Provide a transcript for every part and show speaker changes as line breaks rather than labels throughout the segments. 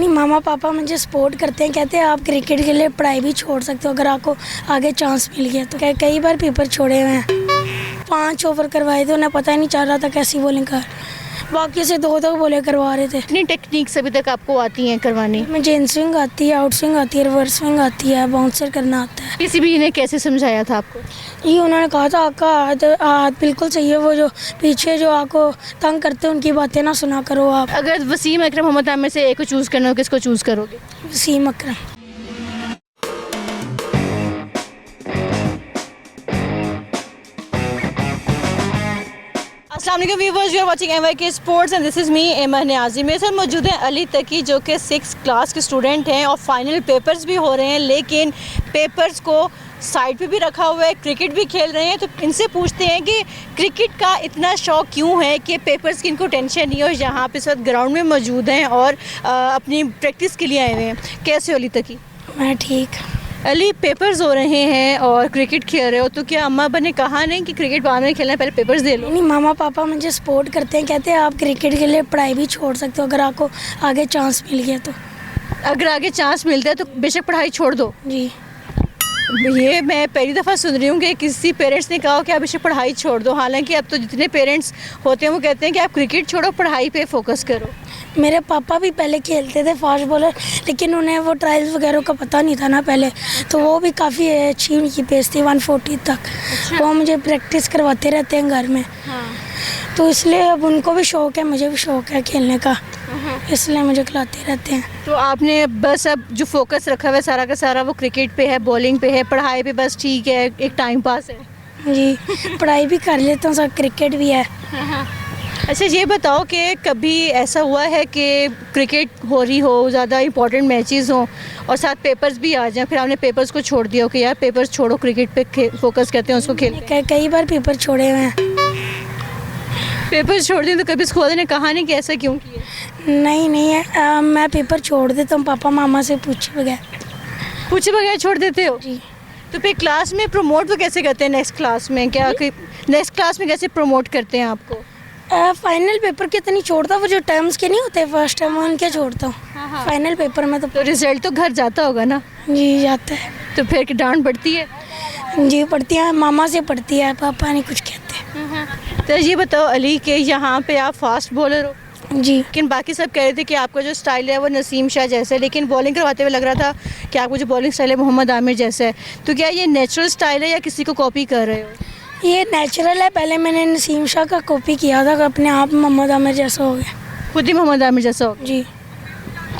नहीं, मामा पापा मुझे सपोर्ट करते हैं, कहते हैं आप क्रिकेट के लिए पढ़ाई भी छोड़ सकते हो अगर आपको आगे चांस मिल गया तो। कई बार पेपर छोड़े हुए हैं, 5 ओवर करवाए थे, उन्हें पता ही नहीं चल रहा था कैसी बॉलिंग कर, बाकी से 2 बॉलें करवा रहे थे।
कितनी टेक्निक्स अभी तक आपको आती हैं करवानी?
मुझे इन स्विंग आती है, आउट स्विंग आती है, रिवर्स स्विंग आती है, बाउंसर करना आता है।
किसी भी ने कैसे समझाया था आपको?
ये उन्होंने कहा था आपका हाथ बिल्कुल सही है, वो जो पीछे जो आपको तंग करते हैं उनकी बातें ना सुना करो आप।
अगर वसीम अकरम मोहम्मद आमिर से एक को चूज़ करना हो, किसको चूज़ करोगे?
वसीम अकरम।
अस्सलाम वालेकुम viewers, you are watching MYK sports and this is me Ema Niazi. मेरे साथ मौजूद हैं अली तकी जो कि 6th क्लास के स्टूडेंट हैं और फाइनल पेपर्स भी हो रहे हैं, लेकिन पेपर्स को साइड पे भी रखा हुआ है, क्रिकेट भी खेल रहे हैं। तो इनसे पूछते हैं कि क्रिकेट का इतना शौक़ क्यों है कि पेपर्स की इनको टेंशन नहीं हो। यहाँ पे इस वक्त ग्राउंड में मौजूद हैं और अपनी प्रैक्टिस के लिए आए हुए हैं। कैसे हो अली तकी?
मैं ठीक।
अली, पेपर्स हो रहे हैं और क्रिकेट खेल रहे हो, तो क्या अम्मा अब्बा ने कहा नहीं कि क्रिकेट बाद में खेलना है, पहले पेपर्स दे लो?
नहीं, मामा पापा मुझे सपोर्ट करते हैं, कहते हैं आप क्रिकेट के लिए पढ़ाई भी छोड़ सकते हो अगर आपको आगे चांस मिल गया तो।
अगर आगे चांस मिलता है तो बेशक पढ़ाई छोड़ दो।
जी।
ये मैं पहली दफ़ा सुन रही हूँ कि किसी पेरेंट्स ने कहा कि आप बेशक पढ़ाई छोड़ दो। हालांकि अब तो जितने पेरेंट्स होते हैं वो कहते हैं कि आप क्रिकेट छोड़ो, पढ़ाई पे फोकस करो।
मेरे पापा भी पहले खेलते थे फास्ट बॉलर, लेकिन उन्हें वो ट्रायल्स वगैरह का पता नहीं था ना पहले, तो वो भी काफ़ी अच्छी उनकी पेस थी 140 तक।
अच्छा।
वो मुझे प्रैक्टिस करवाते रहते हैं घर में।
हाँ।
तो इसलिए अब उनको भी शौक़ है, मुझे भी शौक़ है खेलने का, इसलिए मुझे खिलाते रहते हैं।
तो आपने बस अब जो फोकस रखा हुआ है सारा का सारा वो क्रिकेट पे है, बॉलिंग पे है, पढ़ाई पे बस ठीक है, एक टाइम पास है?
जी, पढ़ाई भी कर लेता हूँ, सब क्रिकेट भी है।
अच्छा, ये बताओ कि कभी ऐसा हुआ है कि क्रिकेट हो रही हो, ज़्यादा इंपॉर्टेंट मैचेस हों और साथ पेपर्स भी आ जाएं, फिर आपने पेपर्स को छोड़ दिया हो कि यार पेपर्स छोड़ो, क्रिकेट पे फोकस करते हैं, उसको खेलते हैं?
कई बार पेपर छोड़े हुए हैं।
पेपर्स छोड़ दिए तो कभी स्कूल ने कहा नहीं कि ऐसा क्यों किया?
नहीं, मैं पेपर छोड़ देता हूँ, पापा मामा से पूछे
बगैर छोड़ देते हो?
जी।
तो फिर क्लास में प्रमोट वो कैसे करते हैं? नेक्स्ट क्लास में क्या नेक्स्ट क्लास में कैसे प्रमोट करते हैं आपको?
फाइनल पेपर के तो नहीं छोड़ता, वो जो टर्म्स के नहीं होते फर्स्ट टाइम उनके छोड़ता हूँ। फाइनल पेपर में तो
रिजल्ट तो घर जाता होगा ना?
जी जाता है।
तो फिर की डांट पड़ती है?
जी पढ़ती है, मामा से पढ़ती है, पापा नहीं कुछ कहते।
तो ये बताओ अली कि यहाँ पे आप फास्ट बॉलर हो,
जी।
लेकिन बाकी सब कह रहे थे कि आपका जो स्टाइल है वो नसीम शाह जैसा है, लेकिन बॉलिंग करवाते हुए लग रहा था कि आपको जो बॉलिंग स्टाइल है मोहम्मद आमिर जैसा है। तो क्या ये नेचुरल स्टाइल है या किसी को कॉपी कर रहे हो?
ये नेचुरल है, पहले मैंने नसीम शाह का कॉपी किया था, अपने आप मोहम्मद आमिर जैसा हो गया।
खुद ही मोहम्मद आमिर जैसा हो?
जी।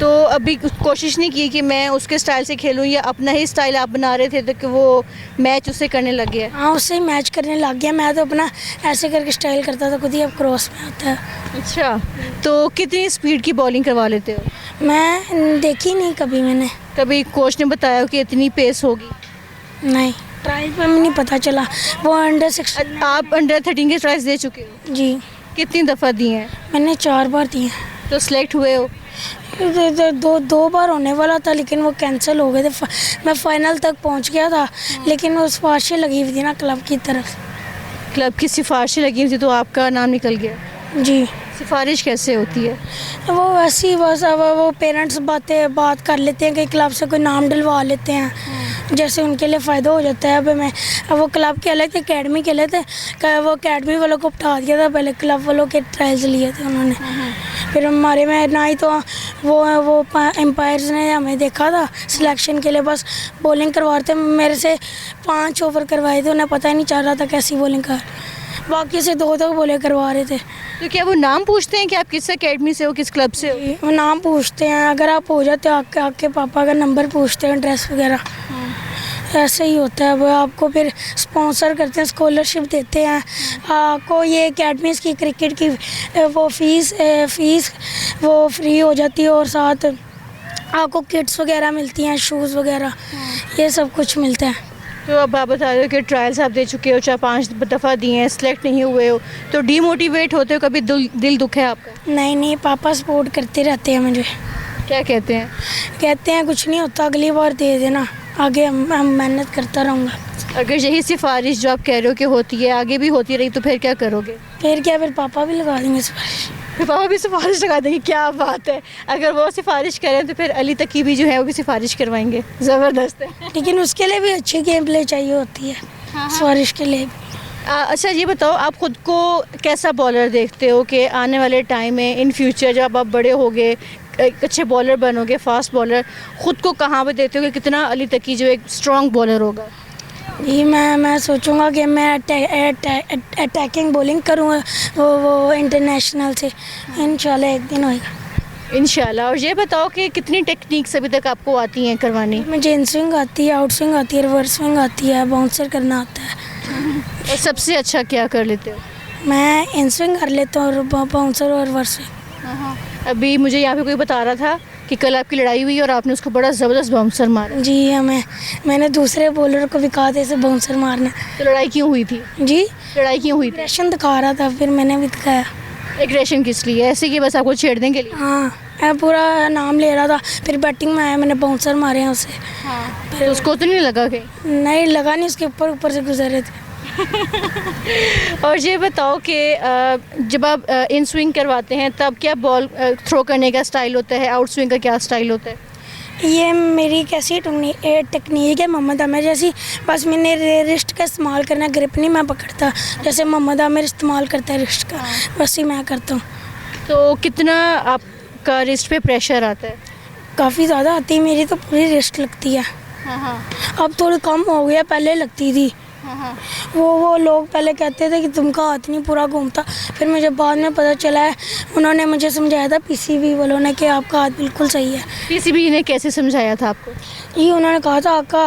तो अभी कोशिश नहीं की कि मैं उसके स्टाइल से खेलूं, या अपना ही स्टाइल आप बना रहे थे तो कि वो मैच उससे करने लग गया?
हाँ, उससे ही मैच करने लग गया। मैं तो अपना ऐसे करके स्टाइल करता था, खुद ही अब क्रॉस में आता है।
अच्छा, तो कितनी स्पीड की बॉलिंग करवा लेते हो?
मैं देखी नहीं कभी मैंने।
कभी कोच ने बताया कि इतनी पेस होगी?
नहीं, ट्रायल पे नहीं पता चला। वो अंडर 16।
आप अंडर 13 के ट्रायल्स दे चुके हो?
जी।
कितनी दफ़ा दिए हैं?
मैंने 4 बार दिए।
तो सिलेक्ट हुए हो?
दो बार होने वाला था, लेकिन वो कैंसिल हो गए थे। मैं फाइनल तक पहुंच गया था, लेकिन वो सिफारिशें लगी हुई थी ना क्लब की तरफ।
क्लब की सिफारिशें लगी हुई थी तो आपका नाम निकल गया?
जी।
सिफारिश कैसे होती है?
वो वैसे ही बस अब वो पेरेंट्स बात कर लेते हैं कि क्लब से कोई नाम डलवा लेते हैं, जैसे उनके लिए फ़ायदा हो जाता है। अब वो क्लब के अलग थे, अकेडमी के अलग थे। वो अकेडमी वालों को उठा दिया था, पहले क्लब वालों के ट्रायल्स लिए थे उन्होंने। फिर हमारे में ना ही तो वो एम्पायर्स ने हमें देखा था सिलेक्शन के लिए, बस बॉलिंग करवाते। मेरे से 5 ओवर करवाए थे, उन्हें पता ही नहीं चल रहा था कैसी बॉलिंग कर, बाकी से 2 बॉलें करवा रहे थे।
तो क्या वो नाम पूछते हैं कि आप किस अकेडमी से हो, किस क्लब से हो?
वो नाम पूछते हैं, अगर आप हो जाते हो आपके पापा का नंबर पूछते हैं, ड्रेस वगैरह। ऐसे ही होता है। वो आपको फिर स्पॉन्सर करते हैं, स्कॉलरशिप देते हैं आपको। ये अकेडमीज़ की क्रिकेट की वो फ़ीस वो फ्री हो जाती है, और साथ आपको किट्स वगैरह मिलती हैं, शूज़ वगैरह, ये सब कुछ मिलता है।
तो अब आप बता रहे हो कि ट्रायल्स आप दे चुके हो, 4-5 दफ़ा दिए हैं, सेलेक्ट नहीं हुए हो, तो डीमोटिवेट होते हो? कभी दिल दुख है आपका?
नहीं, पापा सपोर्ट करते रहते हैं मुझे।
क्या कहते हैं?
कहते हैं कुछ नहीं होता, अगली बार दे देना, आगे हम मेहनत करता रहूँगा।
अगर यही सिफारिश जो आप कह रहे हो कि होती है, आगे भी होती रही, तो फिर क्या करोगे?
फिर क्या, फिर पापा भी लगा देंगे सिफारिश।
फिर पापा भी सिफारिश लगा देंगे, क्या बात है। अगर वो सिफारिश करें तो फिर अली तकी भी जो है वो भी सिफारिश करवाएंगे। ज़बरदस्त है।
लेकिन उसके लिए भी अच्छी गेम प्ले चाहिए होती है, सिफारिश के लिए भी।
अच्छा ये बताओ, आप ख़ुद को कैसा बॉलर देखते हो कि आने वाले टाइम में इन फ्यूचर जब आप बड़े होगे एक अच्छे बॉलर बनोगे, फास्ट बॉलर, ख़ुद को कहाँ पे देखते हो कि कितना अली तकी जो एक स्ट्रॉन्ग बॉलर होगा?
जी मैं सोचूंगा कि मैं अटैकिंग बॉलिंग करूँगा वो इंटरनेशनल से, इंशाल्लाह एक दिन होएगा
इंशाल्लाह। और ये बताओ कि कितनी टेक्निक्स अभी तक आपको आती हैं करवानी?
मुझे इन स्विंग आती है, आउट स्विंग आती है, रिवर्स स्विंग आती है, बाउंसर करना आता है।
और सबसे अच्छा क्या कर लेते हो?
मैं इन स्विंग कर लेता हूँ और बाउंसर और रिवर्स स्विंग।
अभी मुझे यहाँ पे कोई बता रहा था कि कल आपकी लड़ाई हुई और आपने उसको बड़ा ज़बरदस्त बाउंसर मारा।
जी मैंने दूसरे बॉलर को भी कहा था ऐसे बाउंसर मारना।
तो लड़ाई क्यों हुई थी?
जी
लड़ाई क्यों हुई थी?
एग्रेशन दिखा रहा था, फिर मैंने भी दिखाया।
एग्रेशन किस लिए? ऐसे कि बस आपको छेड़ने के लिए?
हाँ, मैं पूरा नाम ले रहा था, फिर बैटिंग में आया, मैंने बाउंसर मारे हैं उसे।
हाँ। फिर उसको तो नहीं लगा कहीं?
नहीं लगा, नहीं, उसके ऊपर से गुजरे थे।
और ये बताओ कि जब आप इन स्विंग करवाते हैं तब क्या बॉल थ्रो करने का स्टाइल होता है, आउट स्विंग का क्या स्टाइल होता है?
ये मेरी कैसी टेक्निक है मोहम्मद आमिर जैसी, बस मैंने रिस्ट का इस्तेमाल करना, ग्रिप नहीं मैं पकड़ता जैसे मोहम्मद आमिर इस्तेमाल करता है रिस्ट का, बस ही मैं करता हूँ।
तो कितना आपका रिस्ट पे प्रेशर आता है?
काफ़ी ज़्यादा आती है, मेरी तो पूरी रिस्ट लगती है।
हाँ।
अब थोड़ी कम हो गया, पहले लगती थी। वो लोग पहले कहते थे कि तुमका हाथ नहीं पूरा घूमता, फिर मुझे बाद में पता चला है, उन्होंने मुझे समझाया था पीसीबी वालों ने कि आपका हाथ बिल्कुल सही है।
पीसीबी ने कैसे समझाया था आपको?
ये उन्होंने कहा था आपका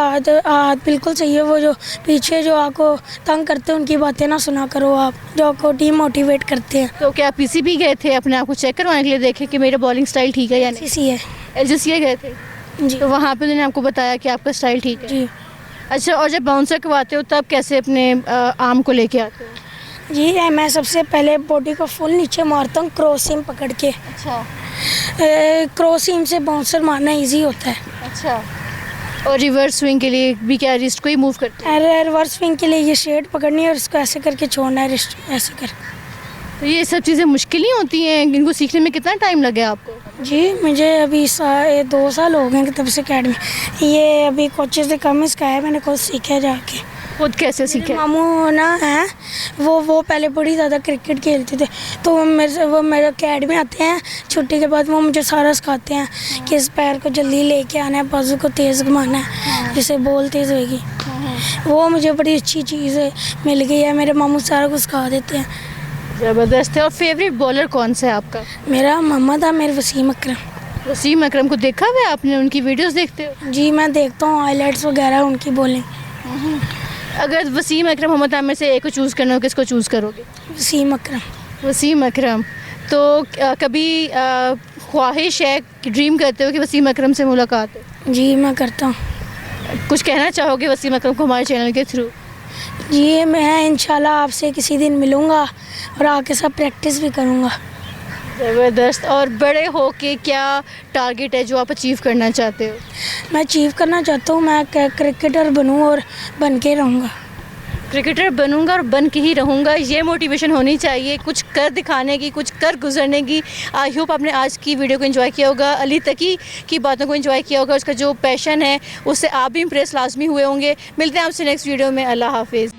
हाथ बिल्कुल सही है, वो जो पीछे जो आपको तंग करते हैं उनकी बातें ना सुना करो, आप जो आपको डीमोटिवेट करते हैं।
तो क्या पीसीबी गए थे अपने आप को चेक करवाने के लिए, देखे कि मेरा बॉलिंग स्टाइल ठीक है या नहीं?
इसी है
एलजीसीए गए थे?
जी।
तो वहाँ पे उन्होंने आपको बताया कि आपका स्टाइल ठीक है?
जी।
अच्छा, और जब बाउंसर करवाते हो तब कैसे अपने आर्म को लेके आते हो?
जी मैं सबसे पहले बॉडी को फुल नीचे मारता हूँ क्रॉस सीम पकड़ के।
अच्छा।
क्रॉस सीम से बाउंसर मारना इजी होता है।
अच्छा। और रिवर्स स्विंग के लिए भी क्या रिस्ट को ही मूव करते हैं?
रिवर्स स्विंग के लिए ये शेड पकड़नी है और इसको ऐसे करके छोड़ना है, रिस्ट ऐसे कर।
तो ये सब चीज़ें मुश्किल ही होती हैं, इनको सीखने में कितना टाइम लगे आपको? जी
मुझे अभी 2 साल हो गए तब से अकेडमी, ये अभी कोचेस से कम इसका है, मैंने खुद सीखा जाके।
खुद कैसे सीखे?
मामू ना हैं, वो पहले बड़ी ज़्यादा क्रिकेट खेलते थे, तो वो मेरे अकेडमी आते हैं छुट्टी के बाद, वो मुझे सारा सिखाते हैं कि इस पैर को जल्दी लेके आना है, बाजू को तेज़ घुमाना है, जिससे बॉल तेज़ होगी। वो मुझे बड़ी अच्छी चीज़ मिल गई है, मेरे मामू सारा कुछ सिखा देते हैं।
ज़बरदस्त है। और फेवरेट बॉलर कौन सा है आपका?
मेरा मोहम्मद आमिर, वसीम अकरम।
वसीम अकरम को देखा हुआ है आपने? उनकी वीडियोस देखते हो?
जी मैं देखता हूँ हाईलाइट्स वगैरह उनकी बॉलिंग।
अगर वसीम अकरम मोहम्मद आमिर से एक को चूज़ करना हो, किसको चूज़ करोगे?
वसीम अकरम।
वसीम अकरम। तो कभी ख्वाहिश है कि ड्रीम करते हो कि वसीम अकरम से मुलाकात हो?
जी मैं करता हूँ।
कुछ कहना चाहोगे वसीम अकरम को हमारे चैनल के थ्रू?
जी मैं इंशाल्लाह आपसे किसी दिन मिलूँगा और आके सब प्रैक्टिस भी करूँगा।
ज़बरदस्त। और बड़े हो के क्या टारगेट है जो आप अचीव करना चाहते हो?
मैं अचीव करना चाहता हूँ, मैं क्रिकेटर बनूँ और बन के रहूँगा।
क्रिकेटर बनूंगा और बन के ही रहूँगा, ये मोटिवेशन होनी चाहिए, कुछ कर दिखाने की, कुछ कर गुजरने की। आई होप आपने आज की वीडियो को एंजॉय किया होगा, अली तकी की बातों को एंजॉय किया होगा, उसका जो पैशन है उससे आप भी इम्प्रेस लाजमी हुए होंगे। मिलते हैं आपसे नेक्स्ट वीडियो में। अल्लाह हाफिज़।